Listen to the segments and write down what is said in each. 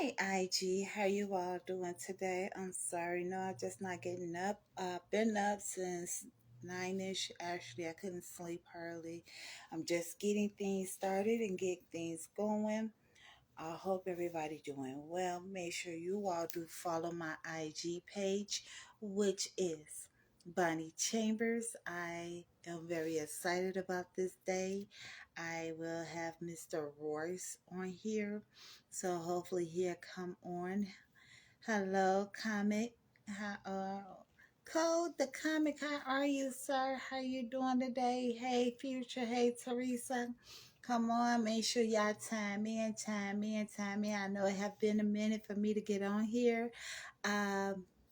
Hi, IG. How you all doing today? I'm sorry. No, I'm just not getting up. Been up since 9ish. Actually, I couldn't sleep early. I'm just getting things started and getting things going. I hope everybody doing well. Make sure you all do follow my IG page, which is Bonnie Chambers. I am very excited about this day. I will have Mr. Royce on here, so hopefully he'll come on. Hello, comic. How Code the comic? How are you, sir? How you doing today? Hey, Future. Hey, Teresa. Come on, make sure y'all time in. I know it have been a minute for me to get on here.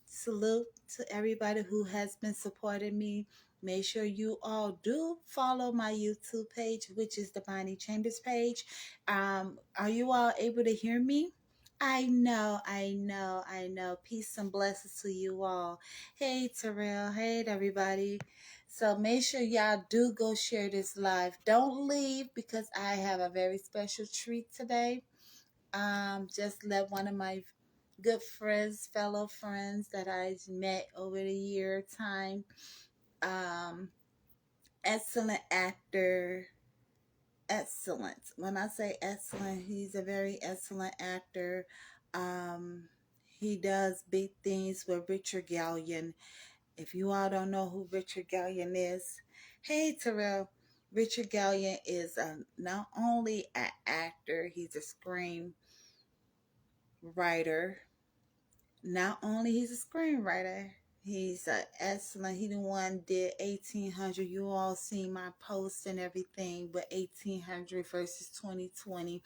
Salute to everybody who has been supporting me. Make sure you all do follow my YouTube page, which is the Bonnie Chambers page. Are you all able to hear me? I know. Peace and blessings to you all. Hey, Terrell. Hey, everybody. So make sure y'all do go share this live. Don't leave because I have a very special treat today. Just let one of my good friends, fellow friends that I met over the year time. Um, Excellent actor. Excellent. When I say excellent, he's a very excellent actor. Um, he does big things with Richard Gallion. If you all don't know who Richard Gallion is, hey Terrell, Richard Gallion is not only an actor, he's a screenwriter. Not only he's a screenwriter, he's excellent. He the one did 1800. You all seen my posts and everything, but 1800 versus 2020.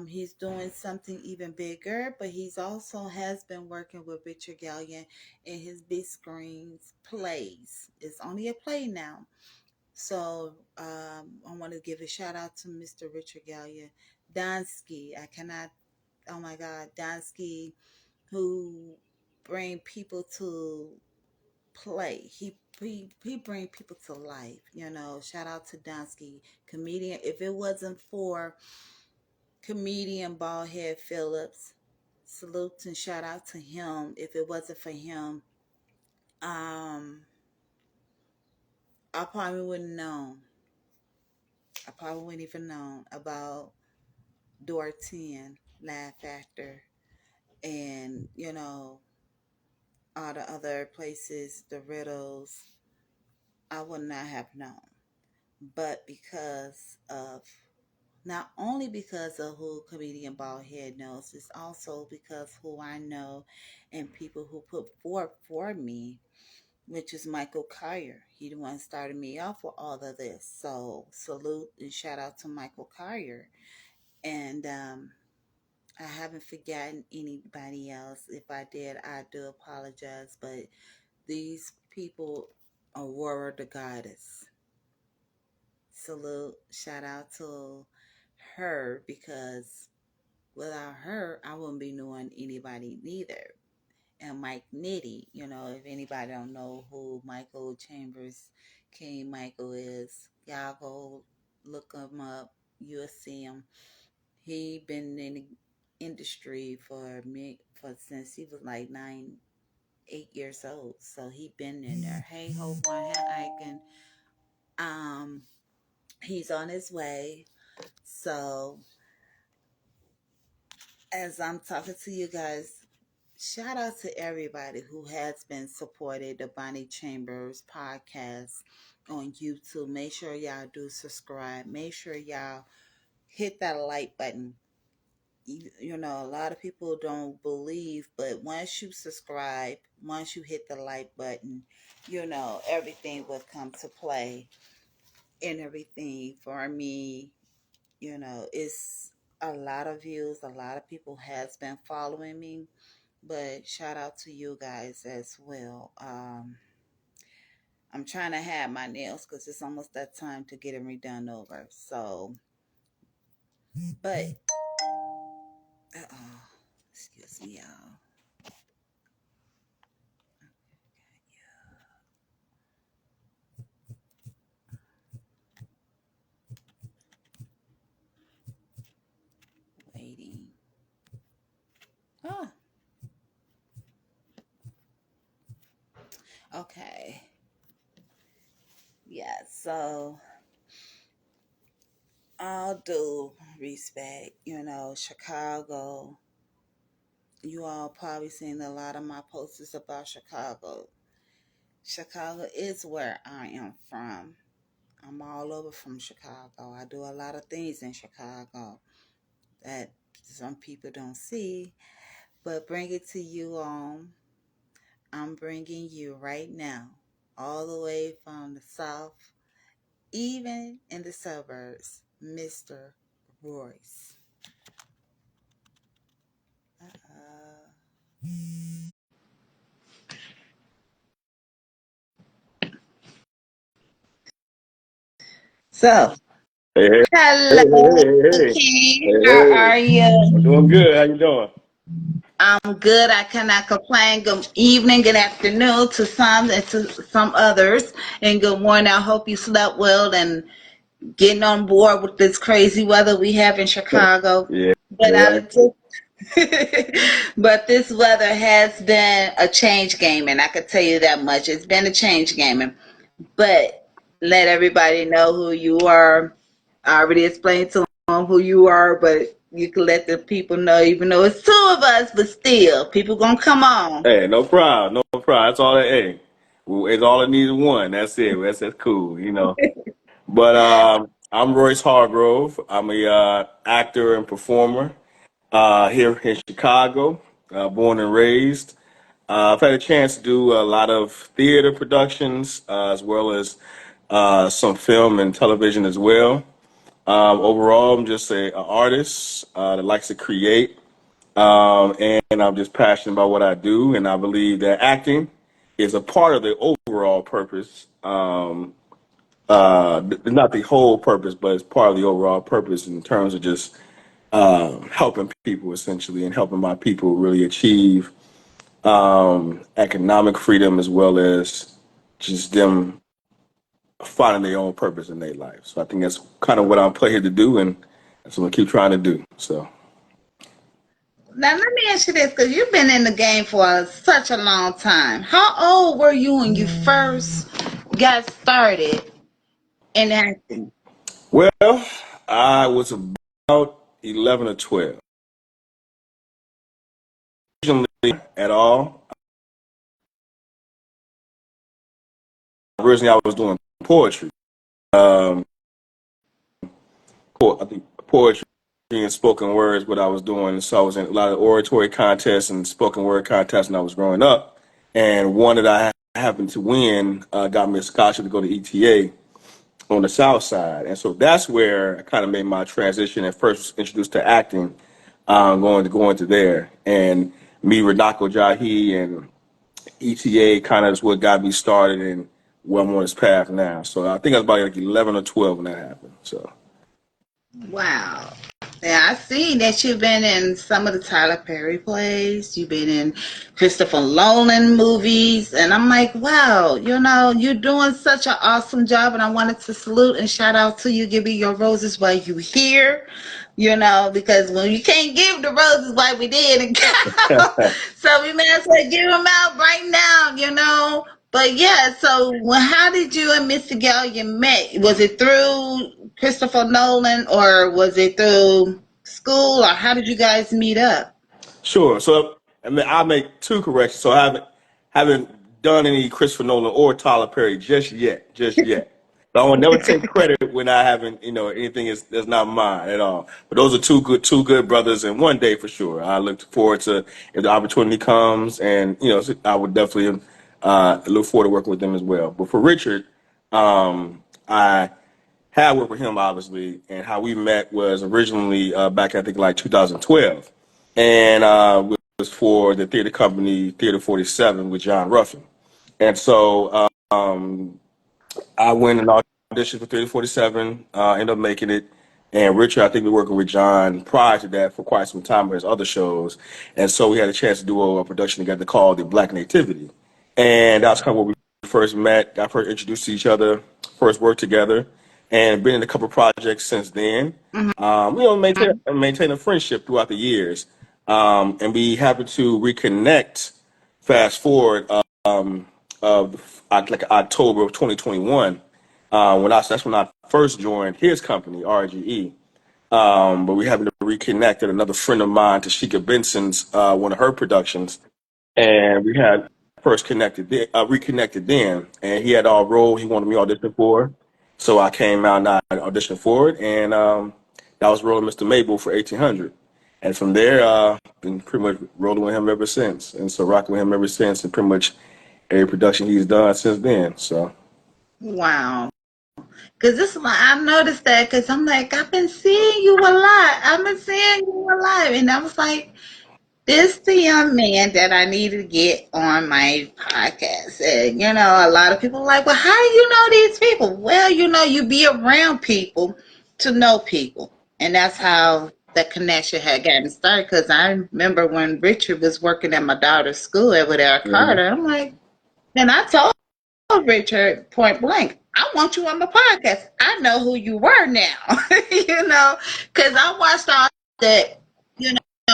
He's doing something even bigger, but he's also has been working with Richard Gallion in his big screens plays. It's only a play now. So I want to give a shout out to Mr. Richard Gallion. Donsky, I cannot, oh my God, Donsky, who bring people to play. He bring people to life. Shout out to Donsky, comedian. If it wasn't for comedian Baldhead Phillips, salute and shout out to him. If it wasn't for him, um, I probably wouldn't known. I probably wouldn't even known about Door 10, Laugh Factor, and all the other places, the riddles. I would not have known. But because of not only because of who comedian Baldhead knows, it's also because who I know and people who put forth for me, which is Michael Collier. He the one started me off with all of this. So salute and shout out to Michael Collier. And I haven't forgotten anybody else. If I did, I do apologize. But these people, Aurora the Goddess. Salute, shout out to her because without her, I wouldn't be knowing anybody neither. And Mike Nitty, if anybody don't know who Michael Chambers King Michael is, y'all go look him up. You'll see him. He been in the industry for me for since he was like 8 years old. So he been in there. Hey, Hope One Icon. Um, he's on his way. So as I'm talking to you guys, shout out to everybody who has been supported the Bonnie Chambers podcast on YouTube. Make sure y'all do subscribe. Make sure y'all hit that like button. A lot of people don't believe, but once you subscribe, once you hit the like button, everything will come to play and everything for me. It's a lot of views. A lot of people has been following me, but shout out to you guys as well. I'm trying to have my nails because it's almost that time to get them redone over. So, but excuse me, y'all. Waiting. Oh, okay. Yeah, so all due respect, Chicago. You all probably seen a lot of my posters about Chicago. Chicago is where I am from. I'm all over from Chicago. I do a lot of things in Chicago that some people don't see, but bring it to you on. I'm bringing you right now, all the way from the South, even in the suburbs, Mr. Royce. Uh, so, Hey, hey, hey, hello, hey, hey, King. hey, How hey. are you? I'm doing good. How you doing? I'm good. I cannot complain. Good evening, good afternoon to some and to some others. And good morning. I hope you slept well and getting on board with this crazy weather we have in Chicago. Yeah, But right. but this weather has been a change game, and I could tell you that much. It's been a change game. But let everybody know who you are. I already explained to them who you are, but you can let the people know, even though it's two of us, but still, people gonna come on. Hey, no problem. No problem. That's all that. Hey, well, it's all it needs is one. That's it. That's cool. But I'm Royce Hargrove. I'm a actor and performer here in Chicago, born and raised. I've had a chance to do a lot of theater productions as well as some film and television as well. Overall, I'm just an artist that likes to create, and I'm just passionate about what I do. And I believe that acting is a part of the overall purpose. Not the whole purpose, but it's part of the overall purpose in terms of just helping people essentially and helping my people really achieve economic freedom as well as just them finding their own purpose in their life. So I think that's kind of what I'm put here to do, and that's what I keep trying to do. So. Now let me ask you this, because you've been in the game for such a long time. How old were you when you first got started in acting? Well, I was about 11 or 12. Originally, at all. Originally, I was doing poetry. Um, I think poetry and spoken words, what I was doing. So I was in a lot of oratory contests and spoken word contests when I was growing up. And one that I happened to win got me a scholarship to go to ETA on the South Side. And so that's where I kind of made my transition and first was introduced to acting, going to there. And me, Renako Jahi, and ETA kind of is what got me started and where I'm on this path now. So I think I was about like 11 or 12 when that happened. So. Wow. Yeah, I see that you've been in some of the Tyler Perry plays. You've been in Christopher Nolan movies. And I'm like, wow, you're doing such an awesome job. And I wanted to salute and shout out to you, give you your roses while you here. Because when you can't give the roses like we did and go, so we may as well give them out right now. But yeah, so how did you and Mr. Gallion met? Was it through Christopher Nolan or was it through school or how did you guys meet up? Sure. So I mean, I'll make two corrections. So I haven't done any Christopher Nolan or Tyler Perry just yet. But I will never take credit when I haven't, anything is that's not mine at all. But those are two good brothers, and one day for sure, I look forward to if the opportunity comes, and I would definitely look forward to working with them as well. But for Richard, I had worked with him obviously, and how we met was originally back I think like 2012, and was for the theater company Theater 47 with John Ruffin, and so I went and auditioned for 3047, ended up making it. And Richard, I think, we were working with John prior to that for quite some time with his other shows. And so we had a chance to do a production together called The Black Nativity. And that's kind of where we first met, got first introduced to each other, first worked together, and been in a couple of projects since then. Mhm. Maintain a friendship throughout the years. And we happened to reconnect. Fast forward of like October of 2021, when that's when I first joined his company, RGE. But we happened to reconnect at another friend of mine, Tashika Benson's one of her productions, and we had first reconnected then, and he had our role he wanted me to audition for, so I came out and I auditioned for it, and that was rolling Mr. Mabel for 1800, and from there, been pretty much rolling with him ever since, and so rocking with him ever since, and pretty much every production he's done since then. So Wow. Cause this one, I noticed that because I'm like, I've been seeing you a lot. I've been seeing you a lot. And I was like, this the young man that I need to get on my podcast. And, a lot of people are like, well, how do you know these people? Well, you be around people to know people. And that's how the connection had gotten started. Because I remember when Richard was working at my daughter's school over there at mhm. Carter, I'm like, and I told Richard point blank, I want you on my podcast. I know who you were now, because I watched all that,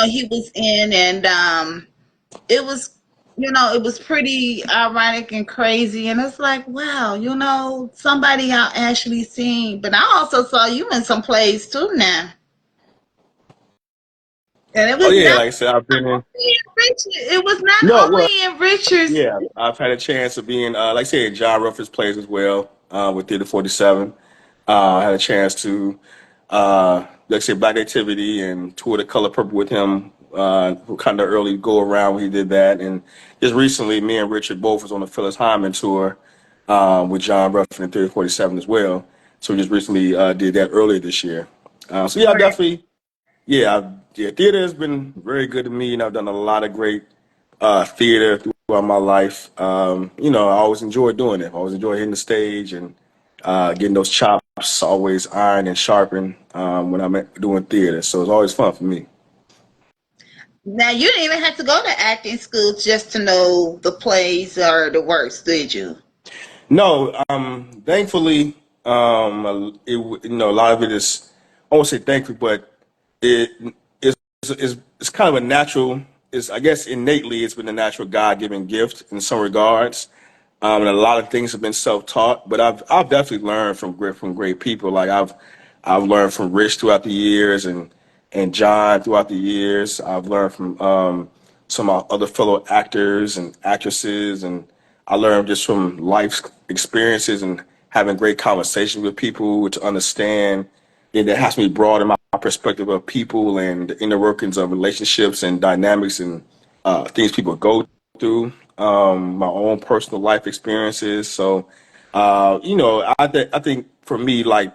he was in, and it was, it was pretty ironic and crazy. And it's like, wow, somebody I actually seen. But I also saw you in some plays too now. And it Oh was yeah, not like I said, I've been in. only in Richard. It was not No, well, only in Richard's. yeah, I've had a chance of being, like I said, John Rufford's plays as well with Theater 47. I had a chance to, like I said, Black Activity and tour the Color Purple with him, kind of early go around when he did that. And just recently, me and Richard both was on the Phyllis Hyman tour with John Rufford and Theater 47 as well. So we just recently did that earlier this year. So yeah, I Right. definitely, yeah, theater has been very good to me, and I've done a lot of great theater throughout my life. I always enjoy doing it. I always enjoy hitting the stage and getting those chops always ironed and sharpened when I'm doing theater. So it's always fun for me. Now you didn't even have to go to acting school just to know the plays or the works, did you? No, thankfully, a lot of it is, I won't say thankfully, but it it's kind of a natural. Is I guess innately it's been a natural God given gift in some regards. And a lot of things have been self taught, but I've definitely learned from great people. Like I've learned from Rich throughout the years, and John throughout the years. I've learned from some of my other fellow actors and actresses, and I learned just from life's experiences and having great conversations with people to understand. And that has me broaden my perspective of people and the inner workings of relationships and dynamics and things people go through, my own personal life experiences. So, I think for me, like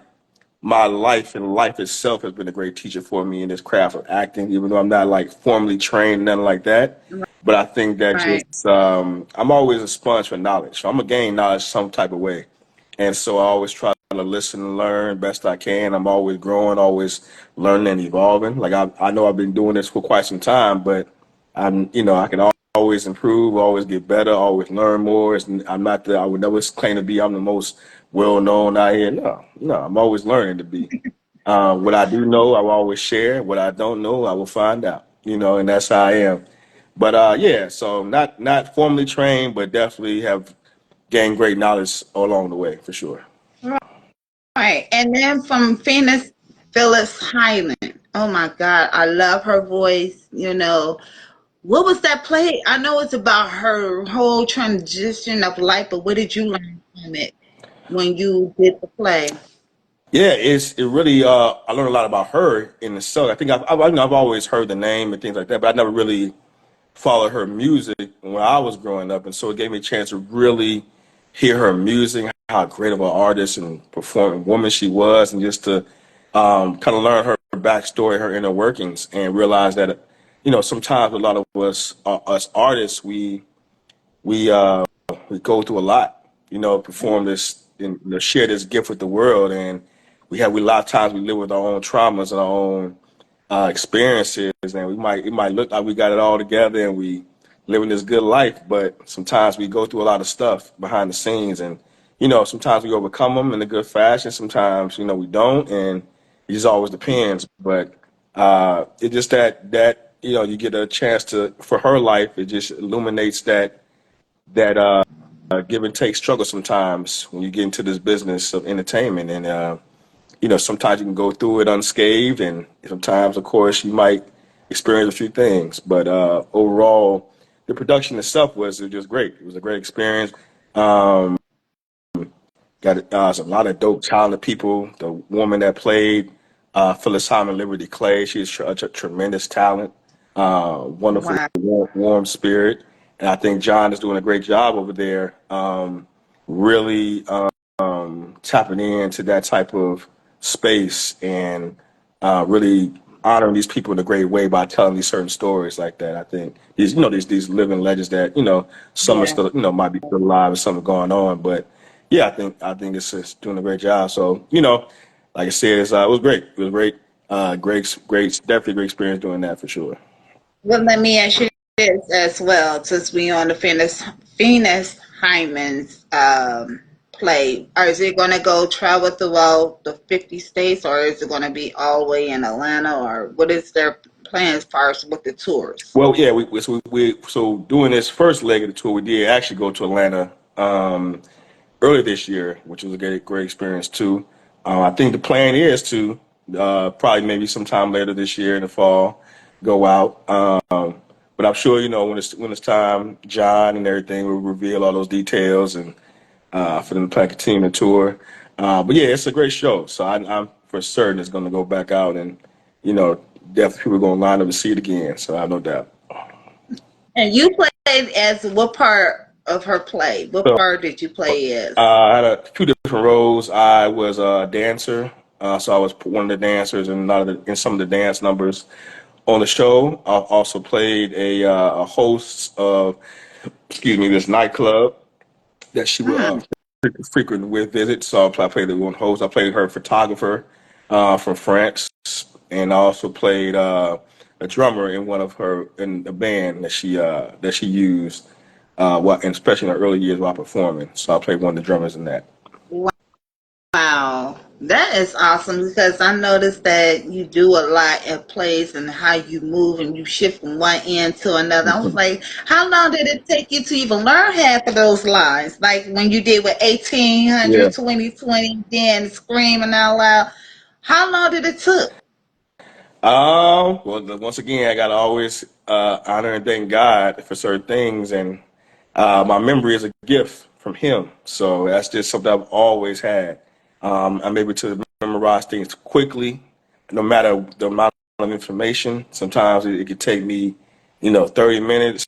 my life and life itself has been a great teacher for me in this craft of acting, even though I'm not like formally trained, nothing like that. But I think that Right. just I'm always a sponge for knowledge. So I'm gonna gain knowledge some type of way. And so I always try to listen and learn best I can. I'm always growing, always learning and evolving. Like I know I've been doing this for quite some time, but I can always improve, always get better, always learn more. I would never claim to be, I'm the most well known out here. No, no, I'm always learning to be. What I do know, I will always share. What I don't know, I will find out. And that's how I am. But yeah, so not formally trained, but definitely have gained great knowledge along the way for sure. Right. And then from Phyllis Hyman. Oh my God, I love her voice. What was that play? I know it's about her whole transition of life, but what did you learn from it when you did the play? Yeah, it really I learned a lot about her in itself. I think I've always heard the name and things like that, but I never really followed her music when I was growing up, and so it gave me a chance to really hear her music, how great of an artist and performing woman she was, and just to kind of learn her backstory, her inner workings, and realize that sometimes a lot of us artists, we go through a lot, perform this and share this gift with the world, and we a lot of times we live with our own traumas and our own experiences, and it might look like we got it all together and we living this good life, but sometimes we go through a lot of stuff behind the scenes, and sometimes we overcome them in a good fashion, sometimes we don't, and it just always depends. But it's just that you get a chance to for her life. It just illuminates that give and take struggle sometimes when you get into this business of entertainment, and sometimes you can go through it unscathed, and sometimes, of course, you might experience a few things. But overall, the production itself was just great. It was a great experience. Um, Got a lot of dope, talented people. The woman that played Phyllis Hyman Liberty Clay, she's a tremendous talent, wonderful, Wow. warm spirit, and I think John is doing a great job over there, really tapping into that type of space and really honoring these people in a great way by telling these certain stories like that. I think these living legends that some are Yeah. still might be still alive and some are going on, but yeah, I think it's doing a great job. So like I said, it was great. It was great. Great, definitely a great experience doing that for sure. Well, let me ask you this as well, since we on the Venus Hyman's play. Or is it going to go travel throughout the 50 states, or is it going to be all the way in Atlanta, or what is their plan as far as with the tours? Well, yeah, so doing this first leg of the tour, we did actually go to Atlanta earlier this year, which was a great experience too. I think the plan is to probably maybe sometime later this year in the fall go out. But I'm sure when it's time, John and everything will reveal all those details and for them to plan continue the tour. But yeah, it's a great show, so I'm for certain it's going to go back out and you know definitely people are going to line up to see it again. So I have no doubt. And you played as what part of her play? What So part did you play as? I had a few different roles. I was a dancer, so I was one of the dancers in some of the dance numbers on the show. I also played a host of, excuse me, this nightclub that she would Mm, frequent with visit. So I played the one host. I played her photographer from France, and I also played a drummer in one of her in a band that she used, and especially in her early years while performing. So I played one of the drummers in that. wow, that is awesome because I noticed that you do a lot in plays and how you move and you shift from one end to another. I was Mhm. like, how long did it take you to even learn half of those lines? Like when you did with Yeah. 1800, 2020, then screaming out loud. How long did it took? Well, once again, I gotta always honor and thank God for certain things, and my memory is a gift from Him. So that's just something I've always had. I'm able to memorize things quickly, no matter the amount of information. Sometimes it could take me, 30 minutes,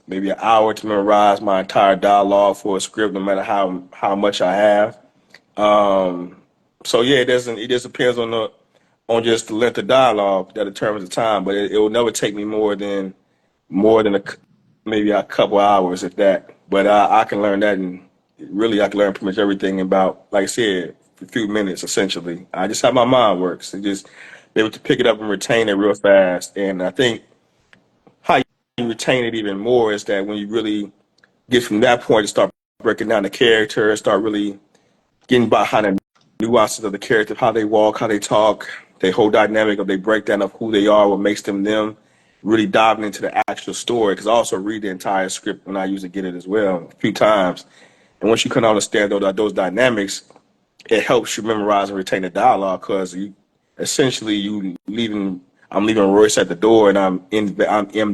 maybe an hour to memorize my entire dialogue for a script, no matter how much I have. Um, so yeah, it doesn't. It just depends on just the length of dialogue that determines the time. But it will never take me more than maybe a couple hours, if that. But I can learn that, and really I can learn pretty much everything in about, like I said, a few minutes essentially. I just how my mind works, and just be able to pick it up and retain it real fast. And I think how you retain it even more is that when you really get from that point to start breaking down the character, start really getting behind the nuances of the character, how they walk, how they talk, their whole dynamic of their breakdown of who they are, what makes them them, really diving into the actual story. Because I also read the entire script when I usually get it as well a few times. And once you can understand those dynamics, it helps you memorize and retain the dialogue because you essentially you leaving I'm leaving Royce at the door and I'm in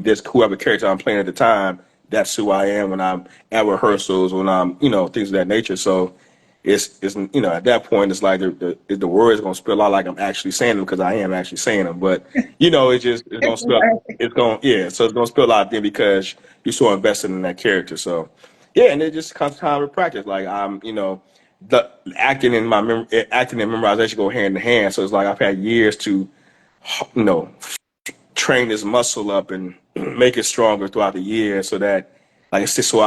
this whoever character I'm playing at the time. That's who I am when I'm at rehearsals, when I'm things of that nature. So it's at that point it's like the words gonna spill out like I'm actually saying them because I am actually saying them. But it's gonna spill it's gonna yeah so it's gonna spill out then because you're so invested in that character. So yeah, and it just comes time to practice. Like the acting and memorization go hand in hand. So it's like I've had years to you know train this muscle up and make it stronger throughout the year, so that like it's just so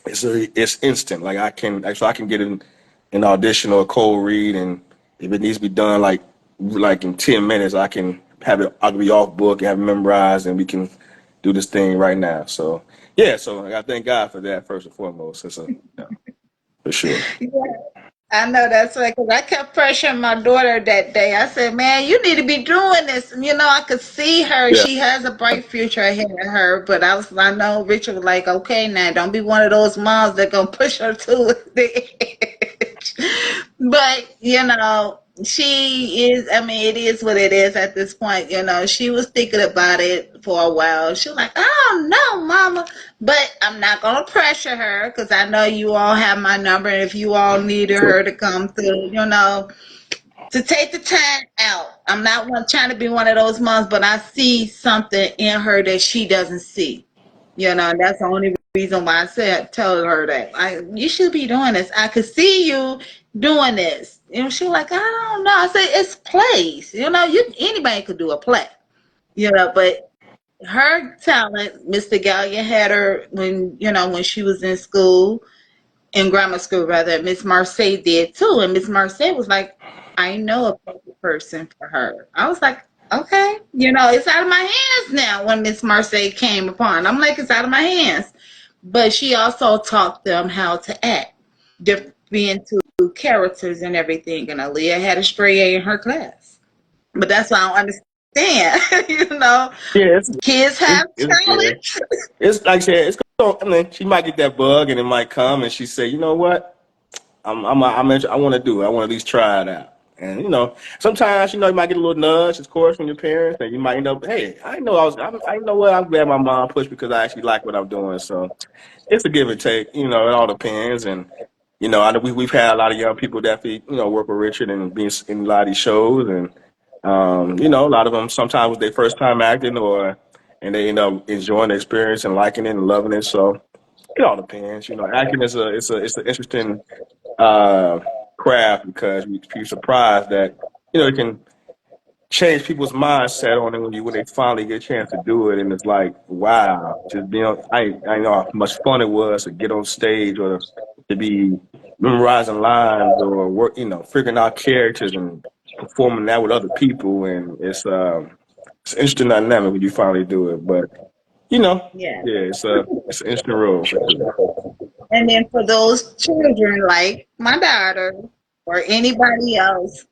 it's instant. Like I can get in an audition or a cold read, and if it needs to be done like in 10 minutes, I can have it. I can be off book and have it memorized, and we can do this thing right now. So yeah, so I thank God for that first and foremost. For sure. I know that's right, because I kept pressuring my daughter that day. I said, man, you need to be doing this. And, I could see her. Yeah. She has a bright future ahead of her. But I know Richard was like, okay, now don't be one of those moms that going to push her to the edge. But, she is, I mean, it is what it is at this point. She was thinking about it for a while. She was like, oh, no, mama. But I'm not going to pressure her because I know you all have my number. And if you all needed Sure. her to come through, to take the time out. I'm not trying to be one of those moms, but I see something in her that she doesn't see. And that's the only reason why I said, tell her that you should be doing this. I could see you doing this. She was like, I don't know. I said, it's plays. Anybody could do a play. But her talent, Mr. Gallion had her when she was in grammar school rather. Miss Marseille did too, and Miss Marseille was like, I know a perfect person for her. I was like, okay, it's out of my hands now. When Miss Marseille came upon, I'm like, it's out of my hands. But she also taught them how to act, being to characters and everything. And Aaliyah had a straight A in her class. But that's why I don't understand. Yeah, Kids have yeah. talent. It's like I said, it's going. I mean, she might get that bug, and it might come, and she say, you know what? I want to do it. I want to at least try it out. And sometimes you might get a little nudge, of course, from your parents, and you might end up, hey, I know I know what I'm glad my mom pushed because I actually like what I'm doing. So it's a give and take. It all depends. And I know we've had a lot of young people definitely work with Richard and be in a lot of these shows, and a lot of them sometimes was their first time acting, and they end up enjoying the experience and liking it and loving it. So it all depends. Acting is it's an interesting uh, craft because you'd be surprised that it can change people's mindset on it when they finally get a chance to do it, and it's like wow, just being I know how much fun it was to get on stage or to be memorizing lines or work figuring out characters and performing that with other people, and it's an interesting dynamic when you finally do it, but you know Yeah. yeah, it's an interesting role for sure. And then for those children, like my daughter or anybody else,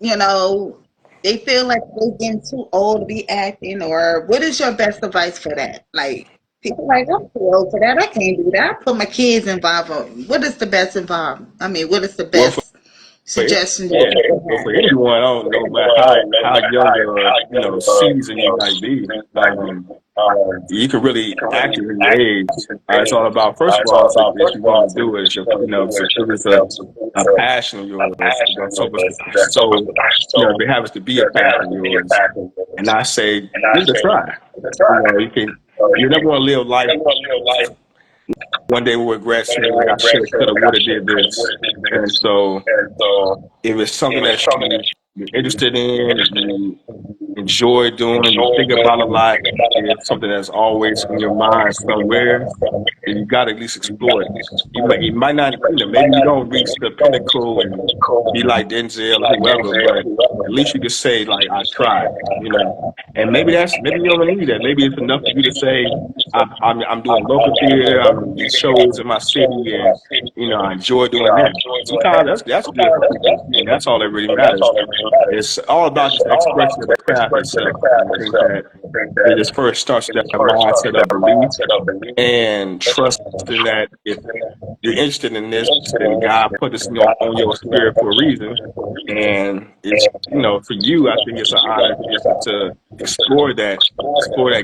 they feel like they're getting too old to be acting. Or what is your best advice for that? Like people like, I'm too old for that. I can't do that. I put my kids involved. What is the best involvement? I mean, what is the Well, best for suggestion that people Well, for anyone, I don't know about how young or seasoned you might be. You can really act at any age. It's all about first of all, if you want to do it, if it's a passion of yours, so if it happens to be a passion of yours, and I say give it a try. You never want to live life one day with regret saying like I should have, could have, would have did this, and so if it's something that you're interested in, you enjoy doing, you think about a lot, it's something that's always in your mind somewhere, then you got to at least explore it. You might not, maybe you don't reach the pinnacle and be like Denzel or whoever, but at least you can say like I tried, and maybe you don't need that. Maybe it's enough for you to say I'm doing local theater, I'm in these shows in my city, and I enjoy doing that. Sometimes that's good for people, and that's all that really matters. It's all about just the expression of the craft itself. And I think that it just first starts with that mindset of belief and trusting that if you're interested in this, then God put this on your spirit for a reason. And it's for you, I think it's an honor to explore that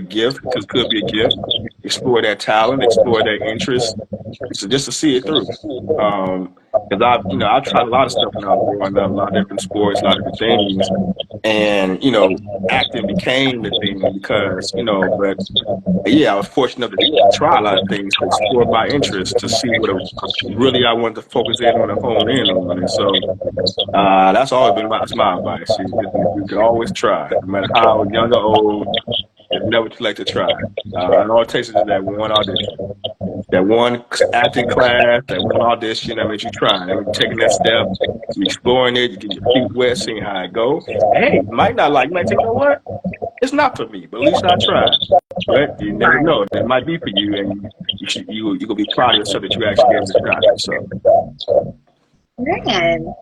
gift because it could be a gift, explore that talent, explore that interest, so just to see it through. Because I've tried a lot of stuff when I was growing up, a lot of different sports, a lot of different things, and acting became the thing because but yeah, I was fortunate enough to try a lot of things to explore my interest to see what really I wanted to focus in on and hone in on, and so that's always been that's my advice. You can always try, no matter how young or old. It's never too late to try. And all it takes is that one audition, that one acting class, that one audition. That means you trying. That means you taking that step, you exploring it, you getting your feet wet, seeing how it go. And hey, you might not like. You might say, you know what? It's not for me, but at least I tried. But you never right. know. It might be for you, and you gonna be proud of yourself that you actually gave it a shot. So Man.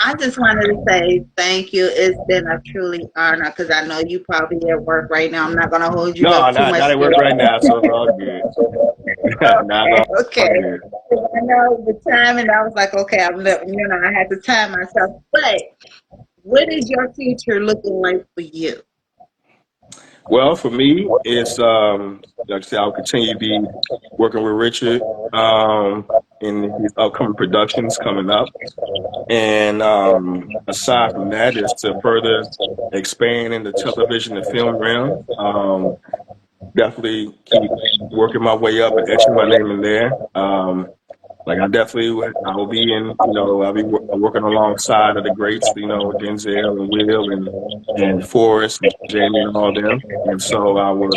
I just wanted to say thank you. It's been a truly honor because I know you probably at work right now. I'm not gonna hold you No, up too not much. at work right now, so it's all good. Not Okay, all okay. good. 'Cause I know the time, and I was like, okay, I had to time myself. But what is your future looking like for you? Well, for me, it's like I said, I'll continue to be working with Richard in his upcoming productions coming up. And aside from that, is to further expand in the television and film realm. Definitely keep working my way up and etching my name in there. Like I will be in, I'll be working alongside of the greats, Denzel and Will and Forrest and Jamie and all them. And so I will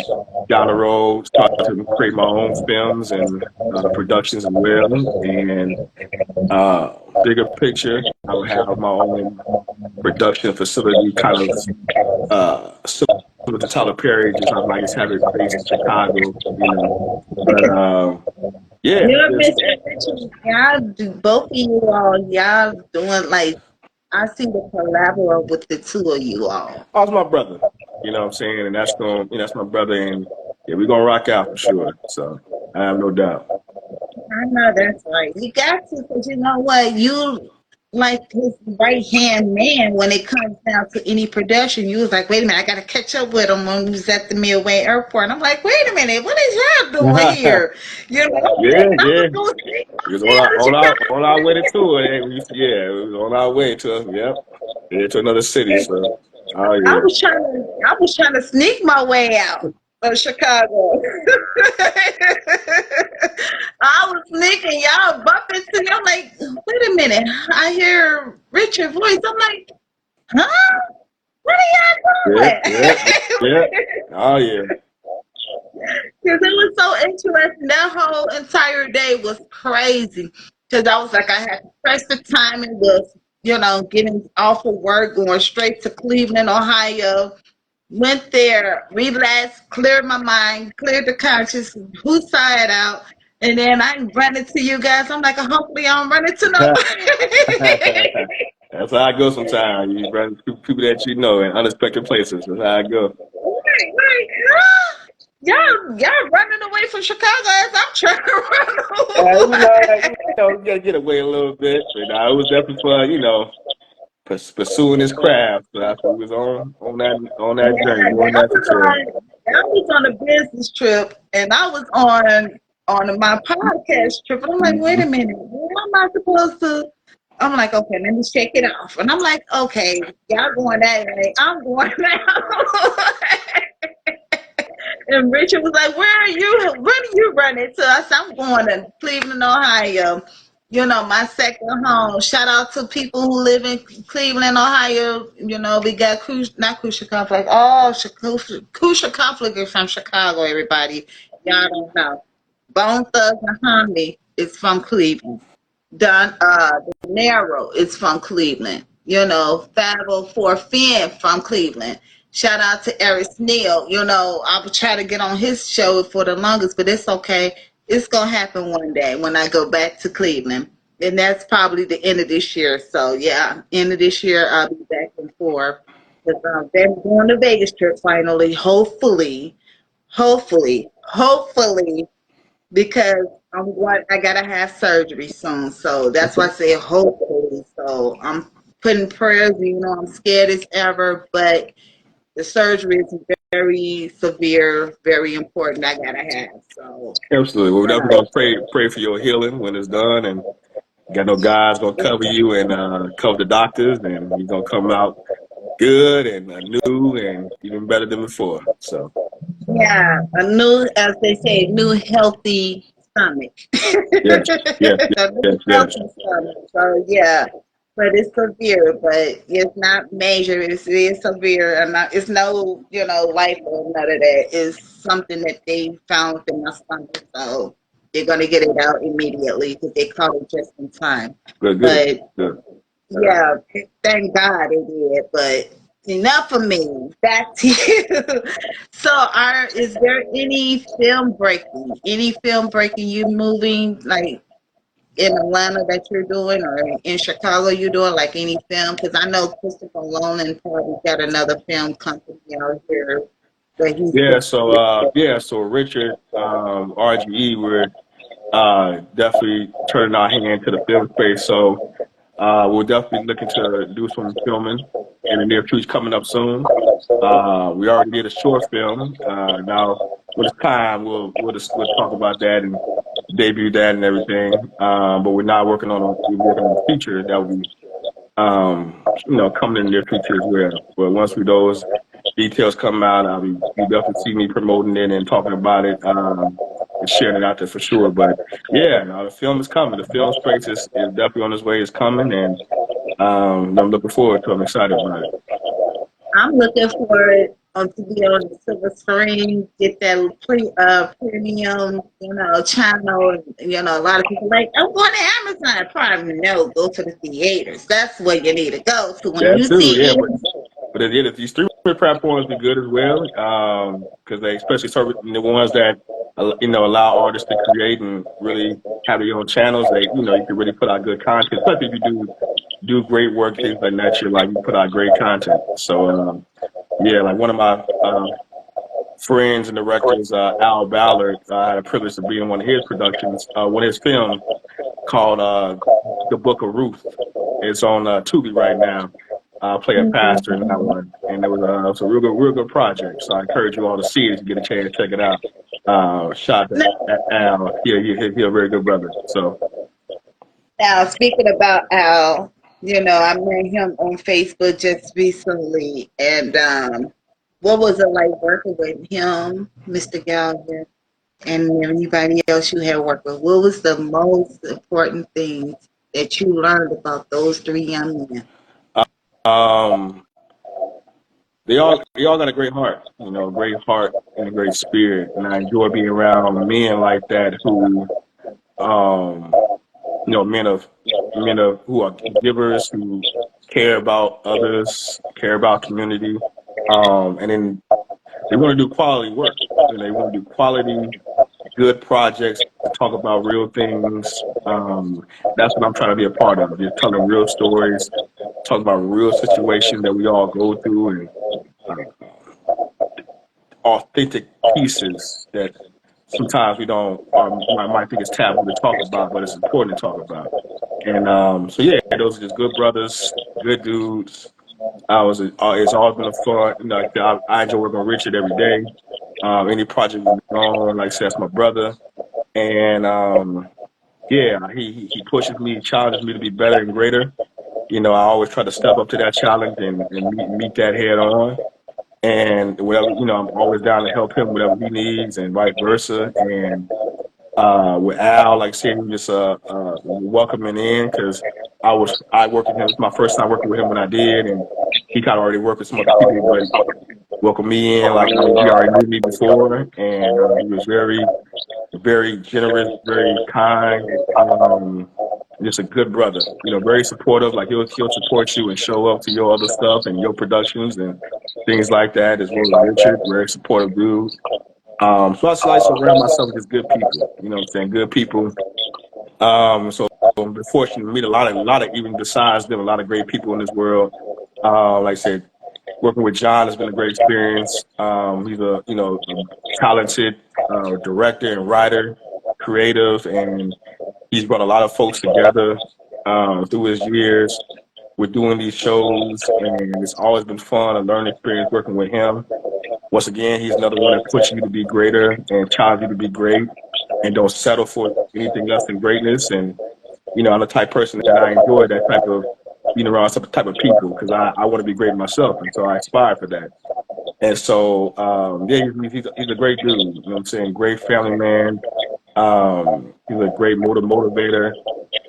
down the road start to create my own films and productions as well. And uh, bigger picture, I will have my own production facility, kind of similar to Tyler Perry, just like just have it based in Chicago. But yeah, You and just Mr. Richard, y'all do both of you all, y'all doing like I see the collaboration with the two of you all. how's my brother? You know what I'm saying? And that's my brother, and yeah, we're gonna rock out for sure. So I have no doubt. I know that's right. You got to, because you know what? You like his right hand man when it comes down to any production. You was like, wait a minute, I got to catch up with him when we was at the Midway Airport. And I'm like, wait a minute, what is y'all doing here? You know, Yeah, and I yeah. was going to see We was down in on our way to Chicago. tour. Yeah, we was on our way to to another city. So oh I yeah. was trying I was trying to sneak my way out of Chicago. I was sneaking, y'all bumping into me. I'm like, wait a minute. I hear Richard's voice. I'm like, huh? What are Yeah, y'all yeah, yeah. doing? Oh yeah. Because it was so interesting. That whole entire day was crazy. Because I was like, I had to press the time and was, getting off of work, going straight to Cleveland, Ohio. Went there, relaxed, cleared my mind, cleared the conscience, who side out. And then I run into you guys. I'm like, hopefully I don't run into nobody. That's how I go sometimes. You run into people that you know in unexpected places. That's how I go. Like, huh? Y'all running away from Chicago as I'm trying to run away. We gotta get away a little bit. But it was definitely fun, pursuing his craft. So that's what we was on that journey, Yeah, on that for sure. that was on a business trip, and I was on my podcast trip, and I'm like, wait Mhm. a minute, where am I supposed to? I'm like, okay, let me check it off, and I'm like, okay, y'all going that way, I'm going that. And Richard was like, where are you? Where do you run into? I said, I'm going to Cleveland, Ohio. My second home. Shout out to people who live in Cleveland, Ohio. We got not Crucial Conflict. Oh, Crucial Conflict is from Chicago, everybody. Y'all don't know. Bone Thugs and Harmony is from Cleveland. Don De Niro is from Cleveland. 504 Finn from Cleveland. Shout out to Eric Neal. I would try to get on his show for the longest, but it's okay. It's gonna happen one day when I go back to Cleveland. And that's probably the end of this year. So yeah, end of this year I'll be back and forth. Because they're doing the Vegas trip finally. Hopefully, because I gotta have surgery soon. So that's why I Okay. say hopefully. So I'm putting prayers. I'm scared as ever, but the surgery is very severe, very important. I gotta have. So Absolutely. Well, we're yeah, definitely gonna pray for your healing when it's done, and got no God's gonna cover you and cover the doctors, and you're gonna come out good and new and even better than before. So yeah, a new, as they say, new healthy stomach. yes, yes, A yes, new yes. healthy stomach. So yeah, but it's severe, but it's not major. It is severe, and it's no, life or none of that. It's something that they found in my stomach, so they're gonna get it out immediately because they caught it just in time. Good, good, But good. yeah, thank God it did. But enough of me. Back to you. So, is there any film breaking? Any film breaking? You moving like? in Atlanta that you're doing, or in Chicago you're doing, like any film? Because I know Christopher Nolan probably got another film company out here that he's So Richard, RGE, we're definitely turning our hand to the film space. So we're definitely looking to do some filming in the near future coming up soon. We already did a short film. Now when it's time, we'll talk about that and debut that and everything. But we're working on a feature that will be coming in the near future as well. But once those details come out, you definitely see me promoting it and talking about it, and sharing it out there for sure. But yeah, no, the film is coming. The film space is definitely on its way. It's coming, and I'm looking forward to it. I'm excited about it. I'm looking for it to be on the silver screen, get that premium, channel. A lot of people like, I'm going to Amazon Prime. No, go to the theaters. That's where you need to go. So when That you too, see yeah. it, But at the end of these streaming platforms be good as well, because they especially serve the ones that allow artists to create and really have their own channels. You can really put out good content, especially if you do great work, things like that. You put out great content. So yeah, like one of my friends and directors, Al Ballard, I had a privilege to be in one of his productions, one of his films called The Book of Ruth. It's on Tubi right now. I play a pastor in that one, and it was a real good project. So I encourage you all to see it if you get a chance. Check it out. Shot at Al. He a very good brother. So now, speaking about Al, I met him on Facebook just recently, and what was it like working with him, Mr. Gallagher, and anybody else you had worked with? What was the most important things that you learned about those three young men? um, they all got a great heart, a great heart and a great spirit, and I enjoy being around men like that who um men of who are givers, who care about others, care about community, and then they want to do quality work. They want to do quality, good projects to talk about real things. That's what I'm trying to be a part of. Just telling real stories, talk about real situations that we all go through, and uh, authentic pieces that sometimes we don't, or might think it's taboo to talk about, but it's important to talk about. And so yeah, those are just good brothers, good dudes. It's always been a fun. Like I enjoy working with Richard every day. Any project we're on, like I said, that's my brother, and yeah, he pushes me, challenges me to be better and greater. I always try to step up to that challenge and meet that head on. And whatever, I'm always down to help him whatever he needs, and vice versa. And with Al, like I said, he was just welcoming in because I worked with him. It's my first time working with him when I did, and he kind of already worked with some other people, but welcomed me in like he already knew me before, and he was very generous, very kind, just a good brother. Very supportive. Like he'll support you and show up to your other stuff and your productions and things like that. As well as Richard, very supportive dude. So I just like to surround myself with just good people. You know what I'm saying? Good people. So I'm fortunate to meet a lot of even besides them, a lot of great people in this world. Like I said, working with John has been a great experience. He's a talented director and writer, creative, and he's brought a lot of folks together through his years with doing these shows, and it's always been fun, a learning experience working with him. Once again, he's another one that pushes you to be greater and challenges you to be great, and don't settle for anything less than greatness. And I'm the type of person that I enjoy that type of being around some type of people because I want to be great myself, and so I aspire for that. And so, yeah, he's a great dude. You know what I'm saying? Great family man. He's a great motivator.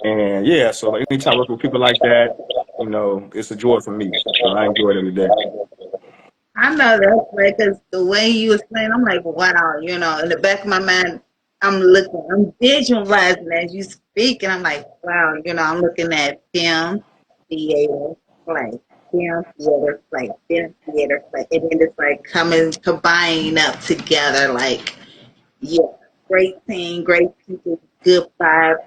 And yeah, so like anytime I work with people like that, it's a joy for me. So I enjoy it every day. I know that's right, because the way you explain, I'm like, wow, in the back of my mind, I'm visualizing as you speak, and I'm like, wow, I'm looking at theater, play, film, play, and then it's like combining up together, like, yeah, great team, great people, good vibe.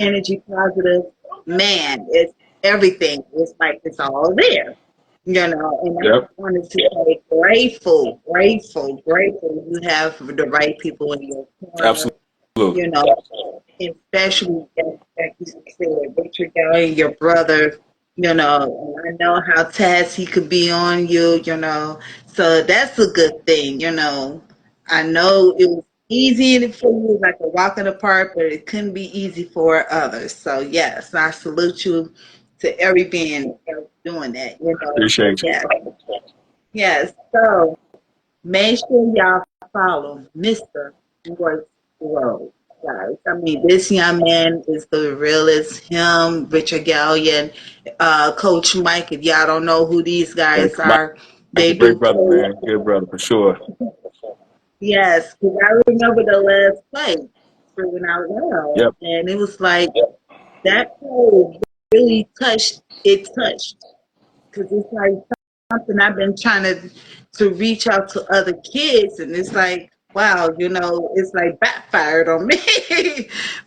energy, positive. Man, it's everything. It's like it's all there. And I Yep. just wanted to say grateful, grateful, grateful you have the right people in your corner, Absolutely. you know, especially like you said, Richard Gary, your brother, and I know how tasked he could be on you. So that's a good thing. I know it was easy for you, like a walk in the park, but it couldn't be easy for others. So yes, I salute you to every being doing that. So Appreciate you. yes, yes. So make sure y'all follow Mr. Royce Road, guys. I mean, this young man is the realest. Him, Richard Gallion, Coach Mike. If y'all don't know who these Like, guys Mike's are, a they great do brother, coach. man. Good brother for sure. Yes, because I remember the last fight for when I was out, Yep. and it was like that play really touched. It touched because it's like something I've been trying to reach out to other kids, and it's like, wow, it's like backfired on me.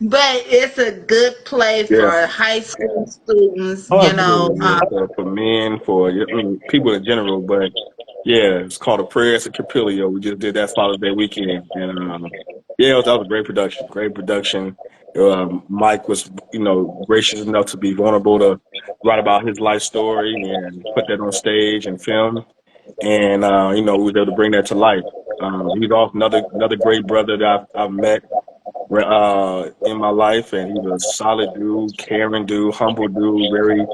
But it's a good play Yeah. for high school students. Oh, absolutely. Yeah. For men, I mean, people in general, but yeah, it's called a Prayers of Capilio. We just did that Father's Day weekend, and yeah, that was a great production. Great production. Mike was, gracious enough to be vulnerable to write about his life story and put that on stage and film, and we was able to bring that to life. He's also another great brother that I've met in my life, and he's a solid dude, caring dude, humble dude, very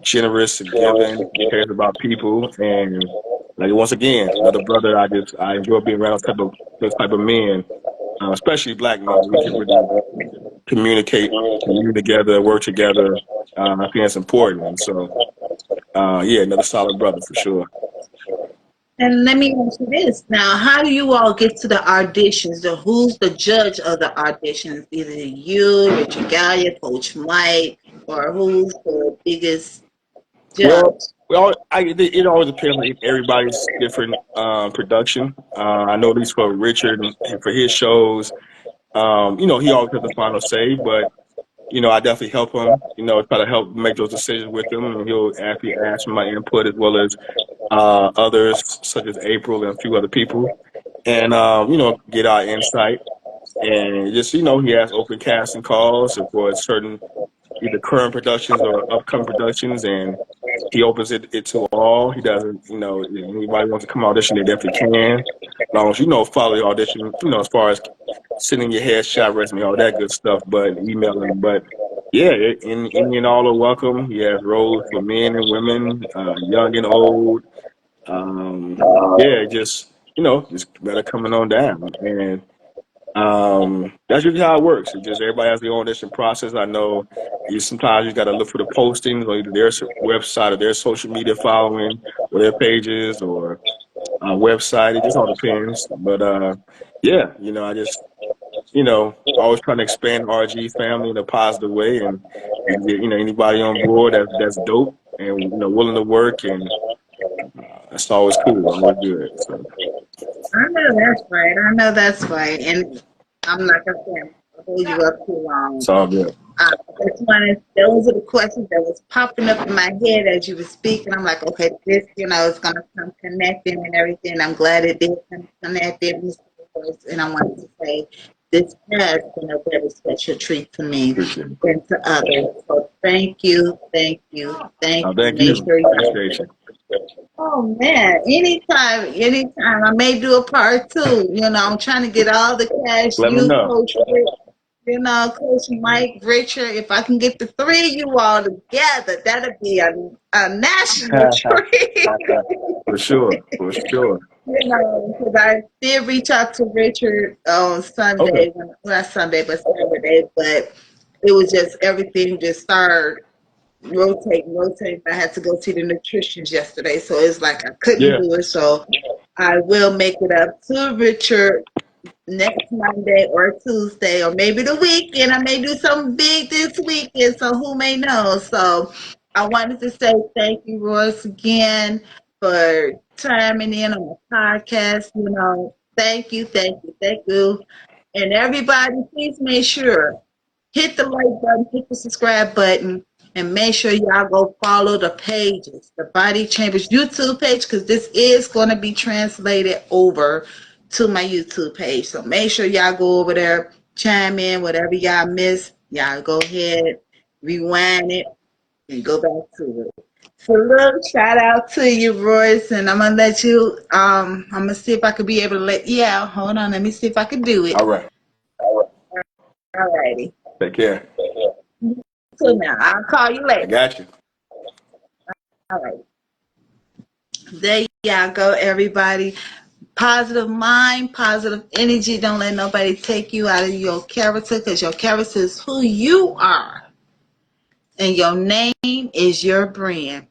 generous and giving, cares about people, and like once again, another brother. I enjoy being around those type of men, especially black men. We can really communicate, commune together, work together. I think that's important, and so yeah, another solid brother for sure. And let me ask you this now: how do you all get to the auditions? Who's the judge of the auditions? Either you, Richard Gallia, Coach Mike, or who's the biggest Well, judge? it always depends on everybody's different production. I know at least for Richard and for his shows, he always has the final say, but I definitely help him, try to help make those decisions with him. And he'll actually ask for my input as well as others, such as April and a few other people, and, get our insight. And just, he has open casting calls for certain either current productions or upcoming productions. And he opens it to all. He doesn't, if anybody wants to come audition, they definitely can. As long as, follow the audition, as far as sending your headshot resume, all that good stuff, but emailing. But yeah, any and all are welcome. He has roles for men and women, young and old. Yeah, just better coming on down. And that's usually how it works. It's just everybody has their own audition process. I know sometimes you got to look for the postings on either their website or their social media following or their pages or website. It just all depends. But yeah, I just always trying to expand RG family in a positive way, and get anybody on board that's dope and willing to work, and that's always cool, always good. So I know that's right. I know that's right. And I'm not gonna say I'll hold you up too long. it's all good. Those are the questions that was popping up in my head as you were speaking. I'm like, okay, this, is gonna come connecting and everything. I'm glad it did come connected, Mr. Royce. And I wanted to say this has been a very special treat to me Appreciate it. and to others. So thank you, thank you, thank No, you. thank Make you. sure Appreciate you. you. Oh man, anytime, anytime. I may do a part two. I'm trying to get all the cash. Let me You, know. Coach Rick, Coach Mike, Richard. If I can get the three of you all together, that'd be a national treat. For sure, for sure. Because I did reach out to Richard on Okay. Sunday, not Sunday, but Saturday, but it was just everything just started rotate. I had to go see the nutritionist yesterday, so it's like I couldn't Yeah. do it. So I will make it up to Richard next Monday or Tuesday, or maybe the weekend. I may do something big this weekend, so who may know? So I wanted to say thank you, Royce, again for chiming in on the podcast. Thank you, thank you, thank you. And everybody, please make sure. hit the like button, hit the subscribe button, and make sure y'all go follow the pages, the Body Chambers YouTube page, because this is going to be translated over to my YouTube page. So make sure y'all go over there, chime in, whatever y'all missed, y'all go ahead, rewind it, and go back to it. So look, shout out to you, Royce, and I'm gonna let you. I'm gonna see if I could be able to let you out. Hold on, let me see if I can do it. All right. Alrighty. Take care. So now I'll call you I later. got you. All right. There y'all go, everybody. Positive mind, positive energy. Don't let nobody take you out of your character, because your character is who you are, and your name is your brand.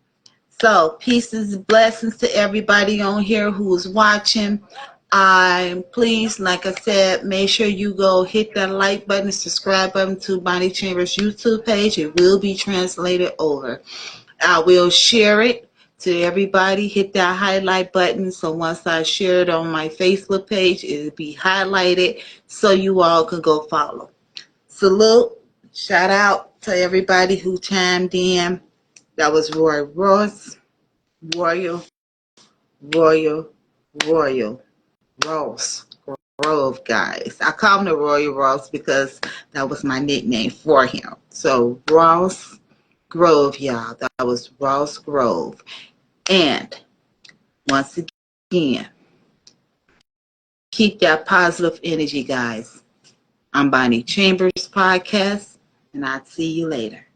So, pieces, blessings to everybody on here who's watching. I'm pleased, like I said, make sure you go hit that like button, subscribe button to Bonnie Chambers YouTube page. It will be translated over. I will share it to everybody. Hit that highlight button. So once I share it on my Facebook page, it'll be highlighted so you all can go follow. Salute. Shout out to everybody who chimed in. That was Royce, Royal, Royal, Royal, Ross Grove, guys. I call him the Royal Ross because that was my nickname for him. So Ross Grove, y'all. That was Ross Grove. And once again, keep that positive energy, guys. I'm Bonnie Chambers Podcast, and I'll see you later.